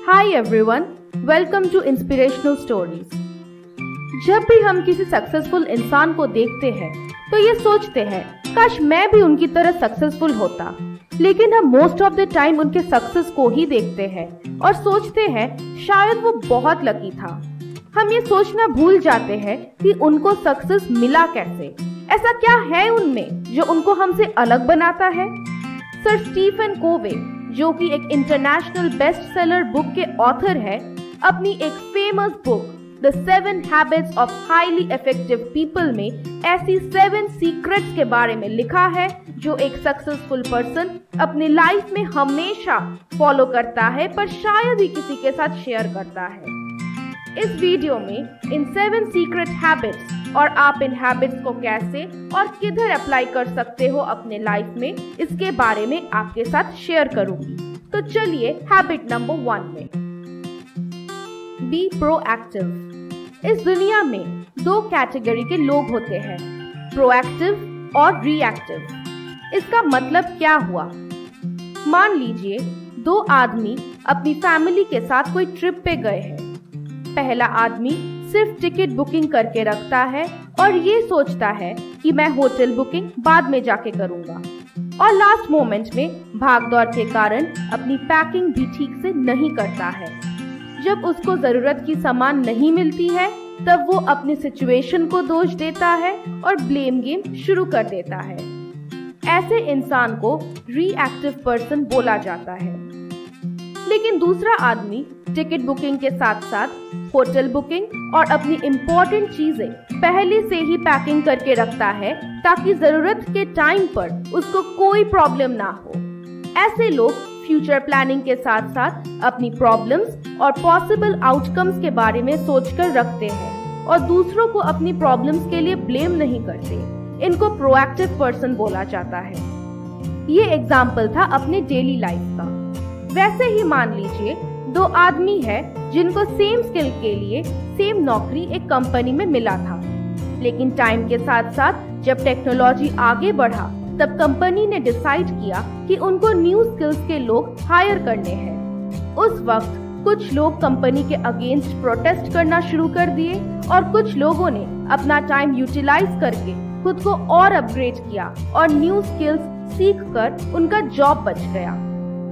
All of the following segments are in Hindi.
Hi everyone, welcome to inspirational stories. जब भी हम किसी सक्सेसफुल इंसान को देखते हैं तो ये सोचते हैं काश मैं भी उनकी तरह सक्सेसफुल होता, लेकिन हम मोस्ट ऑफ द टाइम उनके सक्सेस को ही देखते हैं और सोचते हैं शायद वो बहुत लकी था। हम ये सोचना भूल जाते हैं कि उनको सक्सेस मिला कैसे, ऐसा क्या है उनमें जो उनको हमसे अलग बनाता है। सर स्टीफन कोवे, जो कि एक इंटरनेशनल बेस्ट सेलर बुक के ऑथर है, अपनी एक famous book the 7 habits of highly effective people में ऐसी 7 सीक्रेट्स के बारे में लिखा है जो एक सक्सेसफुल पर्सन अपनी लाइफ में हमेशा फॉलो करता है, पर शायद ही किसी के साथ शेयर करता है। इस वीडियो में इन 7 सीक्रेट हैबिट्स और आप इन हैबिट्स को कैसे और किधर अप्लाई कर सकते हो अपने लाइफ में, इसके बारे में आपके साथ शेयर करूंगी। तो चलिए हैबिट नंबर 1 में, बी प्रोएक्टिव। इस दुनिया में 2 कैटेगरी के लोग होते हैं, प्रोएक्टिव और रिएक्टिव। इसका मतलब क्या हुआ? मान लीजिए 2 आदमी अपनी फैमिली के साथ कोई ट्रिप पे गए हैं। पहला आदमी सिर्फ टिकट बुकिंग करके रखता है और ये सोचता है कि मैं होटल बुकिंग बाद में जाके करूंगा, और लास्ट मोमेंट में भागदौड़ के कारण अपनी पैकिंग भी ठीक से नहीं करता है। जब उसको जरूरत की सामान नहीं मिलती है तब वो अपनी सिचुएशन को दोष देता है और ब्लेम गेम शुरू कर देता है। ऐसे इंसान को रिएक्टिव पर्सन बोला जाता है। लेकिन दूसरा आदमी टिकट बुकिंग के साथ साथ होटल बुकिंग और अपनी इम्पोर्टेंट चीजें पहले से ही पैकिंग करके रखता है ताकि जरूरत के टाइम पर उसको कोई प्रॉब्लम ना हो। ऐसे लोग फ्यूचर प्लानिंग के साथ साथ अपनी प्रॉब्लम्स और पॉसिबल आउटकम्स के बारे में सोचकर रखते हैं और दूसरों को अपनी प्रॉब्लम्स के लिए ब्लेम नहीं करते। इनको प्रोएक्टिव पर्सन बोला जाता है। ये एग्जाम्पल था अपने डेली लाइफ का। वैसे ही मान लीजिए 2 आदमी है जिनको सेम स्किल के लिए सेम नौकरी एक कंपनी में मिला था, लेकिन टाइम के साथ साथ जब टेक्नोलॉजी आगे बढ़ा तब कंपनी ने डिसाइड किया कि उनको न्यू स्किल्स के लोग हायर करने हैं। उस वक्त कुछ लोग कंपनी के अगेंस्ट प्रोटेस्ट करना शुरू कर दिए और कुछ लोगों ने अपना टाइम यूटिलाइज करके खुद को और अपग्रेड किया और न्यू स्किल्स सीख कर उनका जॉब बच गया।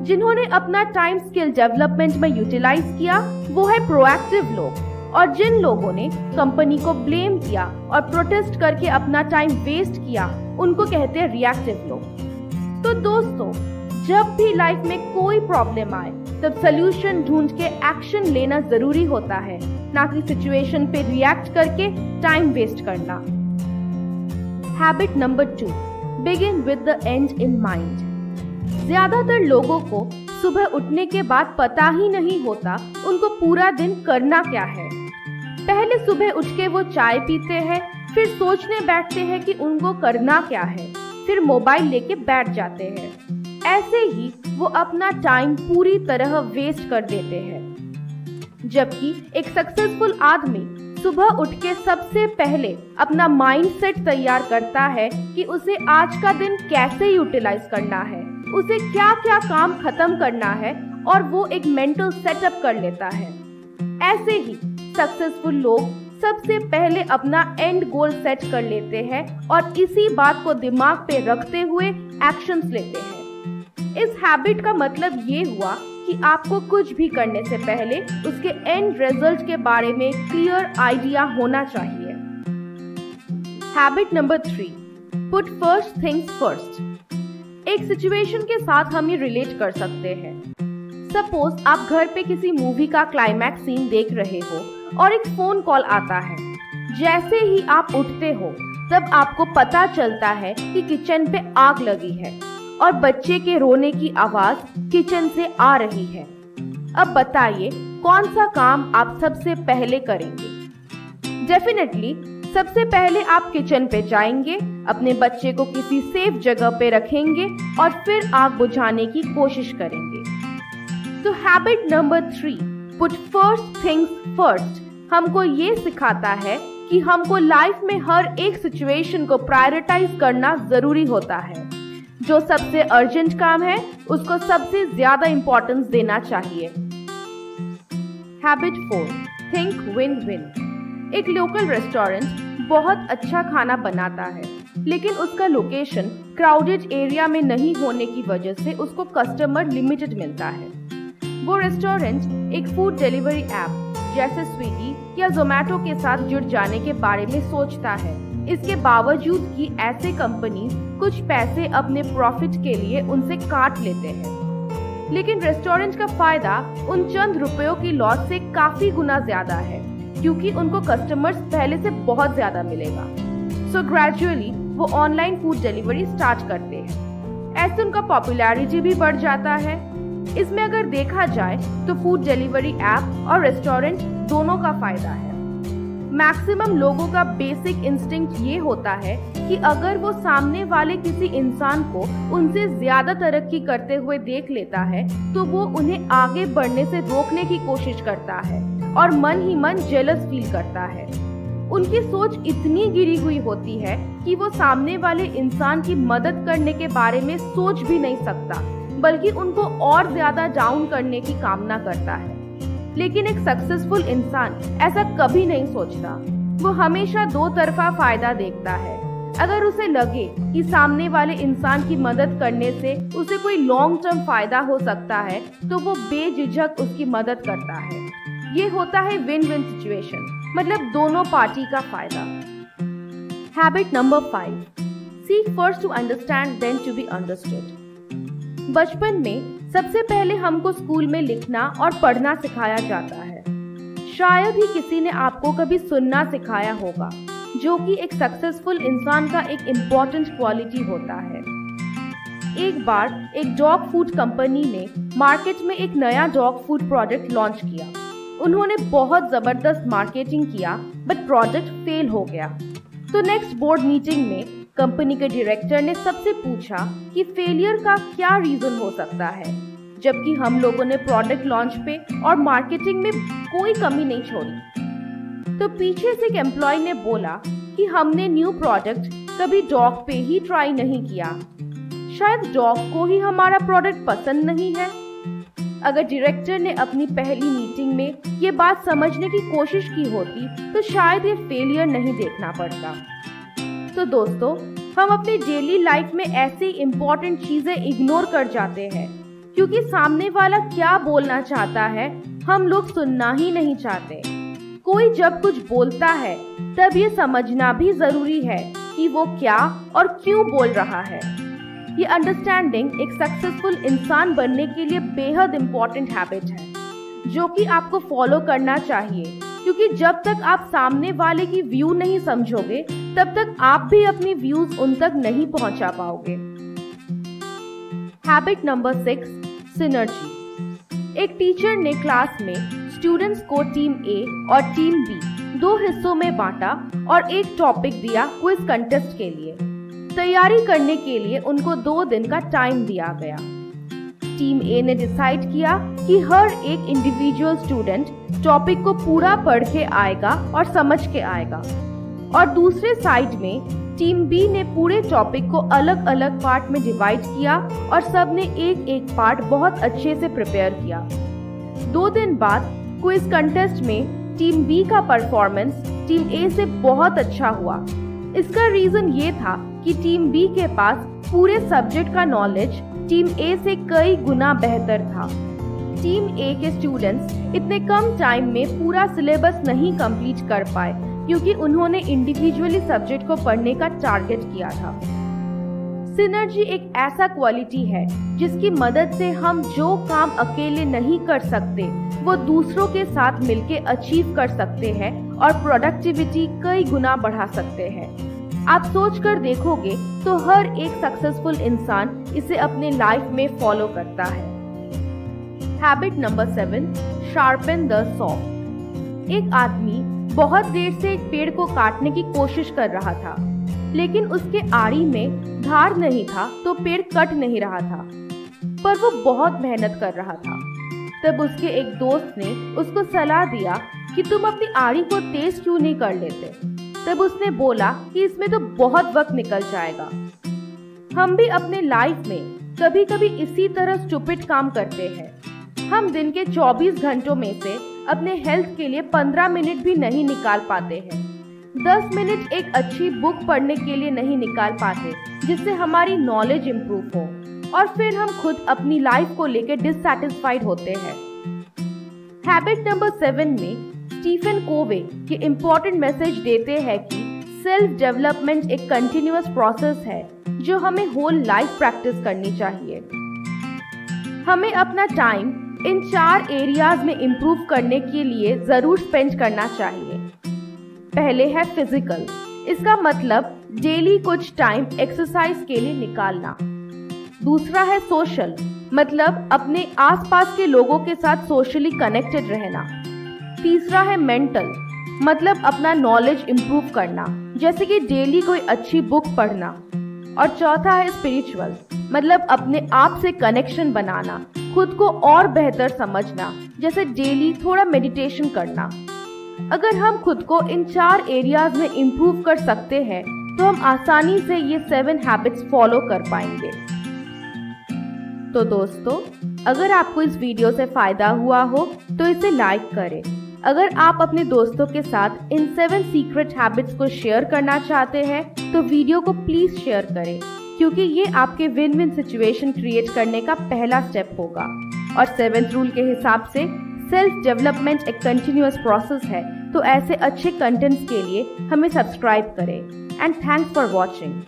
जिन्होंने अपना टाइम स्किल डेवलपमेंट में यूटिलाइज किया वो है प्रोएक्टिव लोग, और जिन लोगों ने कंपनी को ब्लेम किया और प्रोटेस्ट करके अपना टाइम वेस्ट किया उनको कहते हैं रिएक्टिव लोग। तो दोस्तों, जब भी लाइफ में कोई प्रॉब्लम आए तब सोल्यूशन ढूंढ के एक्शन लेना जरूरी होता है, ना कि सिचुएशन पे रिएक्ट करके टाइम वेस्ट करना। Habit number 2, begin with the and in mind. ज्यादातर लोगों को सुबह उठने के बाद पता ही नहीं होता उनको पूरा दिन करना क्या है। पहले सुबह उठ के वो चाय पीते हैं, फिर सोचने बैठते हैं कि उनको करना क्या है, फिर मोबाइल लेके बैठ जाते हैं। ऐसे ही वो अपना टाइम पूरी तरह वेस्ट कर देते हैं। जबकि एक सक्सेसफुल आदमी सुबह उठ के सबसे पहले अपना माइंडसेट तैयार करता है कि उसे आज का दिन कैसे यूटिलाइज करना है, उसे क्या क्या काम खत्म करना है, और वो एक मेंटल सेटअप कर लेता है। ऐसे ही सक्सेसफुल लोग सबसे पहले अपना एंड गोल सेट कर लेते हैं और इसी बात को दिमाग पे रखते हुए एक्शंस लेते हैं। इस हैबिट का मतलब ये हुआ कि आपको कुछ भी करने से पहले उसके एंड रिजल्ट के बारे में क्लियर आइडिया होना चाहिए। Habit number 3, put first things first. एक सिचुएशन के साथ हम ये रिलेट कर सकते हैं। सपोज आप घर पे किसी मूवी का क्लाइमैक्स सीन देख रहे हो और एक फोन कॉल आता है। जैसे ही आप उठते हो तब आपको पता चलता है कि किचन पे आग लगी है और बच्चे के रोने की आवाज किचन से आ रही है। अब बताइए कौन सा काम आप सबसे पहले करेंगे? डेफिनेटली सबसे पहले आप किचन पे जाएंगे, अपने बच्चे को किसी सेफ जगह पे रखेंगे और फिर आग बुझाने की कोशिश करेंगे। तो habit number 3, put first things first, हमको ये सिखाता है कि हमको लाइफ में हर एक सिचुएशन को प्रायोरिटाइज करना जरूरी होता है। जो सबसे अर्जेंट काम है उसको सबसे ज्यादा इम्पोर्टेंस देना चाहिए। Habit 4, think win win. एक लोकल रेस्टोरेंट बहुत अच्छा खाना बनाता है, लेकिन उसका लोकेशन क्राउडेड एरिया में नहीं होने की वजह से उसको कस्टमर लिमिटेड मिलता है। वो रेस्टोरेंट एक फूड डिलीवरी ऐप जैसे स्विगी या जोमेटो के साथ जुड़ जाने के बारे में सोचता है। इसके बावजूद कि ऐसे कंपनीज कुछ पैसे अपने प्रॉफिट के लिए उनसे काट लेते हैं, लेकिन रेस्टोरेंट का फायदा उन चंद रुपयों की लॉस से काफी गुना ज्यादा है, क्योंकि उनको कस्टमर्स पहले से बहुत ज्यादा मिलेगा। सो ग्रेजुअली वो ऑनलाइन फूड डिलीवरी स्टार्ट करते हैं। ऐसे उनका पॉपुलैरिटी भी बढ़ जाता है। इसमें अगर देखा जाए तो फूड डिलीवरी ऐप और रेस्टोरेंट दोनों का फायदा है। मैक्सिमम लोगों का बेसिक इंस्टिंक्ट ये होता है कि अगर वो सामने वाले किसी इंसान को उनसे ज्यादा तरक्की करते हुए देख लेता है तो वो उन्हें आगे बढ़ने से रोकने की कोशिश करता है और मन ही मन जेलस फील करता है। उनकी सोच इतनी गिरी हुई होती है कि वो सामने वाले इंसान की मदद करने के बारे में सोच भी नहीं सकता, बल्कि उनको और ज्यादा डाउन करने की कामना करता है। लेकिन एक सक्सेसफुल इंसान ऐसा कभी नहीं सोचता। वो हमेशा दो तरफा फायदा देखता है। अगर उसे लगे कि सामने वाले इंसान की मदद करने से उसे कोई लॉन्ग टर्म फायदा हो सकता है तो वो बेझिझक उसकी मदद करता है। ये होता है विन विन सिचुएशन, मतलब दोनों पार्टी का फायदा। Habit number 5, seek first to understand then to be understood. बचपन में सबसे पहले हमको स्कूल में लिखना और पढ़ना सिखाया जाता है। शायद ही किसी ने आपको कभी सुनना सिखाया होगा, जो कि एक सक्सेसफुल इंसान का एक इम्पोर्टेंट क्वालिटी होता है। एक बार एक डॉग फूड कंपनी ने मार्केट में एक नया डॉग फूड प्रोडक्ट लॉन्च किया। उन्होंने बहुत जबरदस्त मार्केटिंग किया, बट प्रोडक्ट फेल हो गया। तो नेक्स्ट बोर्ड मीटिंग में कंपनी के डायरेक्टर ने सबसे पूछा कि फेलियर का क्या रीजन हो सकता है, जबकि हम लोगों ने प्रोडक्ट लॉन्च पे और मार्केटिंग में कोई कमी नहीं छोड़ी। तो पीछे से एक एम्प्लॉय ने बोला कि हमने न्यू प्रोडक्ट कभी डॉग पे ही ट्राई नहीं किया, शायद डॉग को ही हमारा प्रोडक्ट पसंद नहीं है। अगर डायरेक्टर ने अपनी पहली मीटिंग में ये बात समझने की कोशिश की होती तो शायद ये फेलियर नहीं देखना पड़ता। तो दोस्तों, हम अपनी डेली लाइफ में ऐसी इम्पोर्टेंट चीजें इग्नोर कर जाते हैं, क्योंकि सामने वाला क्या बोलना चाहता है हम लोग सुनना ही नहीं चाहते। कोई जब कुछ बोलता है तब ये समझना भी जरूरी है कि वो क्या और क्यों बोल रहा है। ये अंडरस्टैंडिंग एक सक्सेसफुल इंसान बनने के लिए बेहद इम्पोर्टेंट हैबिट है, जो कि आपको फॉलो करना चाहिए, क्योंकि जब तक आप सामने वाले की व्यू नहीं समझोगे तब तक आप भी अपनी व्यूज उन तक नहीं पहुंचा पाओगे। Habit number 6, synergy. एक टीचर ने क्लास में स्टूडेंट्स को टीम ए और टीम बी दो हिस्सों में बांटा और एक टॉपिक दिया क्विज कंटेस्ट के लिए। तैयारी करने के लिए उनको 2 दिन का टाइम दिया गया। टीम ए ने डिसाइड किया कि हर एक इंडिविजुअल स्टूडेंट टॉपिक को पूरा पढ़ के आएगा और समझ के आएगा, और दूसरे साइड में टीम बी ने पूरे टॉपिक को अलग अलग पार्ट में डिवाइड किया और सबने एक एक पार्ट बहुत अच्छे से प्रिपेयर किया। 2 दिन बाद क्विज कंटेस्ट में टीम बी का परफॉर्मेंस टीम ए से बहुत अच्छा हुआ। इसका रीजन ये था कि टीम बी के पास पूरे सब्जेक्ट का नॉलेज टीम ए से कई गुना बेहतर था। टीम ए के स्टूडेंट्स इतने कम टाइम में पूरा सिलेबस नहीं कंप्लीट कर पाए, क्योंकि उन्होंने इंडिविजुअली सब्जेक्ट को पढ़ने का टारगेट किया था। सिनर्जी एक ऐसा क्वालिटी है जिसकी मदद से हम जो काम अकेले नहीं कर सकते वो दूसरों के साथ मिलके अचीव कर सकते हैं और प्रोडक्टिविटी कई गुना बढ़ा सकते हैं। आप सोच कर देखोगे तो हर एक सक्सेसफुल इंसान इसे अपने लाइफ में फॉलो करता है। Habit number 7, sharpen the saw. एक आदमी बहुत देर से एक पेड़ को काटने की कोशिश कर रहा था, लेकिन उसके आरी में धार नहीं था तो पेड़ कट नहीं रहा था, पर वो बहुत मेहनत कर रहा था। तब उसके एक दोस्त ने उसको सलाह दिया कि तुम अपनी आरी को तेज क्यों नहीं कर लेते। तब उसने बोला कि इसमें तो बहुत वक्त निकल जाएगा। हम भी अपने लाइफ में कभी कभी इसी तरह स्टूपिड काम करते हैं। हम दिन के 24 घंटों में से अपने हेल्थ के लिए 15 मिनट भी नहीं निकाल पाते हैं। 10 मिनट एक अच्छी बुक पढ़ने के लिए नहीं निकाल पाते जिससे हमारी नॉलेज इम्प्रूव हो, और फिर हम खुद अपनी लाइफ को लेकर डिससैटिस्फाइड होते हैं। हैबिट नंबर 7 में स्टीफन कोवे ये इम्पोर्टेंट मैसेज देते हैं कि सेल्फ डेवलपमेंट एक कंटिन्यूअस प्रोसेस है जो हमें होल लाइफ प्रैक्टिस करनी चाहिए। हमें अपना टाइम इन 4 एरियाज में इम्प्रूव करने के लिए जरूर स्पेंड करना चाहिए। पहले है फिजिकल, इसका मतलब डेली कुछ टाइम एक्सरसाइज के लिए निकालना। दूसरा है सोशल, मतलब अपने आसपास के लोगों के साथ सोशली कनेक्टेड रहना। तीसरा है मेंटल, मतलब अपना नॉलेज इम्प्रूव करना, जैसे कि डेली कोई अच्छी बुक पढ़ना। और चौथा है स्पिरिचुअल, मतलब अपने आप से कनेक्शन बनाना, खुद को और बेहतर समझना, जैसे डेली थोड़ा मेडिटेशन करना। अगर हम खुद को इन 4 एरियाज में इम्प्रूव कर सकते हैं तो हम आसानी से ये 7 हैबिट्स फॉलो कर पाएंगे। तो दोस्तों, अगर आपको इस वीडियो से फायदा हुआ हो तो इसे लाइक करें। अगर आप अपने दोस्तों के साथ इन 7 सीक्रेट हैबिट्स को शेयर करना चाहते हैं तो वीडियो को प्लीज शेयर करें, क्योंकि ये आपके विन विन सिचुएशन क्रिएट करने का पहला स्टेप होगा। और 7th रूल के हिसाब से सेल्फ डेवलपमेंट एक कंटिन्यूअस प्रोसेस है, तो ऐसे अच्छे कंटेंट्स के लिए हमें सब्सक्राइब करें। And thanks for watching.